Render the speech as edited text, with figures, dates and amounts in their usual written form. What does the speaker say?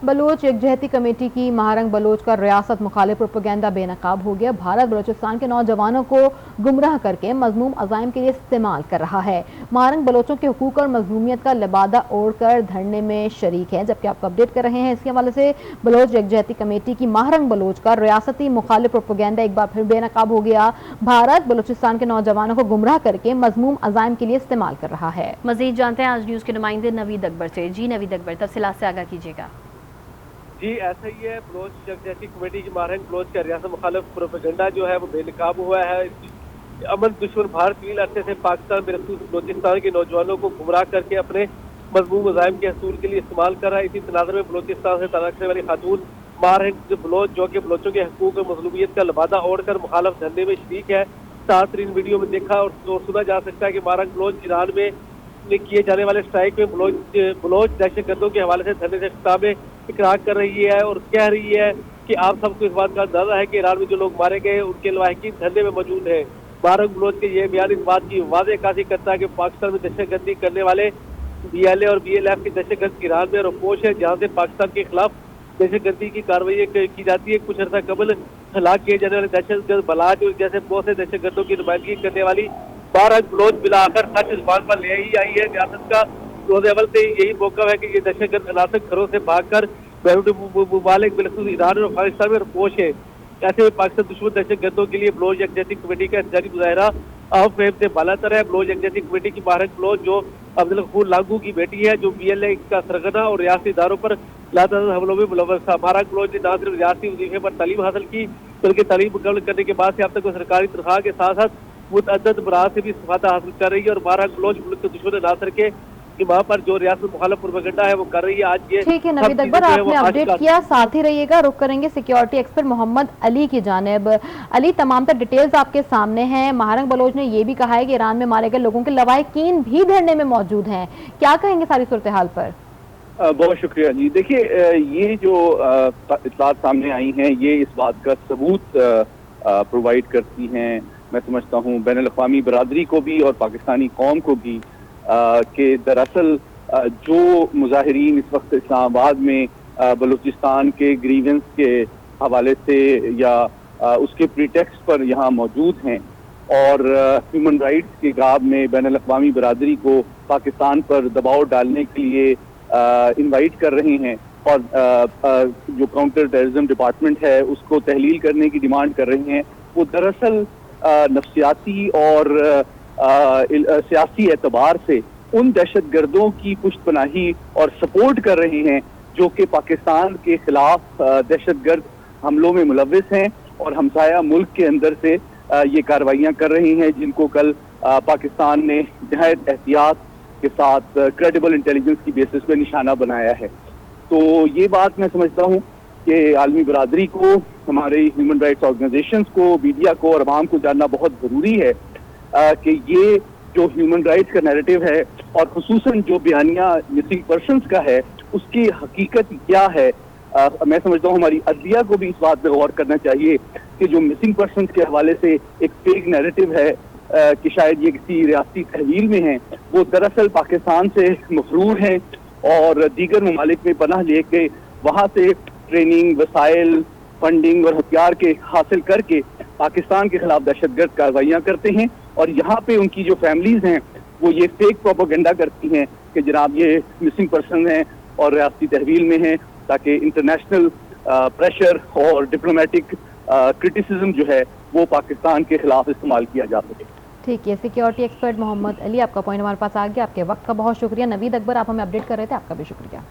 Bloch यकजहती committee की Mahrang Bloch का रियासत मुखालिफ प्रोपेगेंडा बेनकाब हो गया। भारत बलोचिस्तान के नौजवानों को गुमराह करके मजमूम अज़ाइम के लिए इस्तेमाल कर रहा है। महारंग बलोचों के हुकूक और मजलूमियत का लिबादा ओढ़ कर धरने में शरीक है। जबकि आपको अपडेट कर रहे हैं इसके हवाले से, बलोच यकजहती कमेटी की महारंग बलोच का रियासती मुखालिफ प्रोपेगेंडा एक बार फिर बेनकाब हो गया। भारत बलोचिस्तान के नौजवानों को गुमराह करके मजमूम अज़ाइम के लिए इस्तेमाल कर रहा है। मजीद जानते हैं आज न्यूज़ के नुमाइंदे नवीद अकबर से। जी नवीद अकबर, तफसीलात से आगाह कीजिएगा। जी ऐसा ही है, बलोच यकजहती कमेटी की महारंग बलोच का रियासत मुखालिफ प्रोपेगेंडा जो है वो बेनकाब हुआ है। अमन दुश्मन भारत तवील अरसे से पाकिस्तान में मखसूस बलोचिस्तान के नौजवानों को गुमराह करके अपने मजमूम अज़ाइम के हसूल के लिए इस्तेमाल कर रहा है। इसी तनाज़ुर में बलोचिस्तान से ताल्लुक़ रखने वाली खातून महारंग बलोच जो कि बलोचों के हकूक़ और मजलूमियत का लिबादा ओढ़ कर मुखालिफ धरने में शरीक है। साथ इन वीडियो में देखा और सुना जा सकता है कि महारंग बलोच ईरान में किए जाने वाले स्ट्राइक में बलोच दहशतगर्दों के हवाले से धरने से खिताब में इकरार कर रही है और कह रही है कि आप सबको इस बात का अंदाजा है कि ईरान में जो लोग मारे गए उनके लवाहिकीन धरने में मौजूद हैं। महारंग बलोच के ये बयान इस बात की वाज़ेह अक्कासी करता है कि पाकिस्तान में दहशतगर्दी करने वाले BLA और BLF की दहशतगर्द ईरान में रोपोश है, जहाँ से पाकिस्तान के खिलाफ दहशतगर्दी की कार्रवाई की जाती है। कुछ अर्सा कबल हलाक किए जाने वाले दहशतगर्द बलाज जैसे बहुत से दहशतगर्दों की नुमाइंदगी करने वाली महारंग बलोच बिला आखिर सच इस बात पर ले ही आई है। रियासत का रोज़ अव्वल से यही मौका है कि ये दहशतगर्द अनासर घरों से भागकर मुमालिक बिलखुसूस ईरान और अफगानिस्तान में रोपोश है। ऐसे में पाकिस्तान दुश्मन दहशतगर्दों के लिए बलोच यकजहती कमेटी का एहतजाजी मुजाहरा अहम फहम से बालातर है। बलोच यकजहती कमेटी की महारंग बलोच जो अब्दुल गफूर लागू की बेटी है, जो BLA का सरगना और रियासती इदारों पर लातादाद हमलों में मुलव्वस था। महारंग बलोच ने न सिर्फ रियासती वजीफे पर तालीम हासिल की बल्कि तालीम मुकम्मल करने के बाद से अब तक वो सरकारी तनख्वाह के साथ साथ मुतअद्दिद बरात से भी इस्तिफादा हासिल कर रही है। और महारंग बलोच मुल्क के दुश्मन अनासर के वहाँ पर जो रियासत मुखालिफ प्रोपेगेंडा है वो कर रही है। आज ये ठीक है नवीद अकबर, आपने अपडेट किया, साथ ही रहिएगा। रुक करेंगे सिक्योरिटी एक्सपर्ट मोहम्मद अली की जानिब। अली, तमाम तर डिटेल्स आपके सामने हैं। महारंग बलोच ने ये भी कहा है कि ईरान में मारे गए लोगों के लवाहिकीन भी धरने में मौजूद हैं। क्या कहेंगे सारी सूरत हाल पर? बहुत शुक्रिया जी। देखिए, ये जो इत्तलात सामने आई हैं ये इस बात का सबूत प्रोवाइड करती हैं, मैं समझता हूँ बैनुल अक़वामी बरादरी को भी और पाकिस्तानी कौम को भी, कि दरअसल जो मुजाहिरीन इस वक्त इस्लामाबाद में बलूचिस्तान के ग्रीवेंस के हवाले से या उसके प्रीटेक्स्ट पर यहाँ मौजूद हैं और ह्यूमन राइट्स के गाब में बैनुल अक़वामी बरादरी को पाकिस्तान पर दबाव डालने के लिए इनवाइट कर रहे हैं और जो काउंटर टेररिज्म डिपार्टमेंट है उसको तहलील करने की डिमांड कर रहे हैं, वो दरअसल नफ्सियाती और सियासी एतबार से उन दहशतगर्दों की पुष्टपनाही और सपोर्ट कर रहे हैं जो कि पाकिस्तान के खिलाफ दहशतगर्द हमलों में मुलव्विस हैं और हमसाया मुल्क के अंदर से ये कार्रवाइयाँ कर रहे हैं, जिनको कल पाकिस्तान ने नहायत एहतियात के साथ क्रेडिबल इंटेलिजेंस की बेसिस पे निशाना बनाया है। तो ये बात मैं समझता हूँ कि आलमी बरादरी को, हमारे ह्यूमन राइट्स ऑर्गेनाइजेशंस को, मीडिया को और आवाम को जानना बहुत ज़रूरी है कि ये जो ह्यूमन राइट्स का नैरेटिव है और खुसूसन जो बयानिया मिसिंग पर्सनस का है उसकी हकीकत क्या है। मैं समझता हूँ हमारी अदलिया को भी इस बात पे गौर करना चाहिए कि जो मिसिंग पर्सनस के हवाले से एक फेक नैरेटिव है कि शायद ये किसी रियासती तहवील में है, वो दरअसल पाकिस्तान से मफरूर हैं और दीगर ममालिक में पनाह लेके वहाँ से ट्रेनिंग, वसाइल, फंडिंग और हथियार के हासिल करके पाकिस्तान के खिलाफ दहशतगर्द कार्रवाइयाँ करते हैं और यहाँ पे उनकी जो फैमिलीज हैं वो ये फेक प्रोपेगेंडा करती हैं कि जनाब ये मिसिंग पर्सन हैं और रियासती तहवील में हैं, ताकि इंटरनेशनल प्रेशर और डिप्लोमेटिक क्रिटिसिज्म जो है वो पाकिस्तान के खिलाफ इस्तेमाल किया जा सके। ठीक है, सिक्योरिटी एक्सपर्ट मोहम्मद अली, आपका पॉइंट हमारे पास आ गया। आपके वक्त का बहुत शुक्रिया। नवीद अकबर, आप हमें अपडेट कर रहे थे, आपका भी शुक्रिया।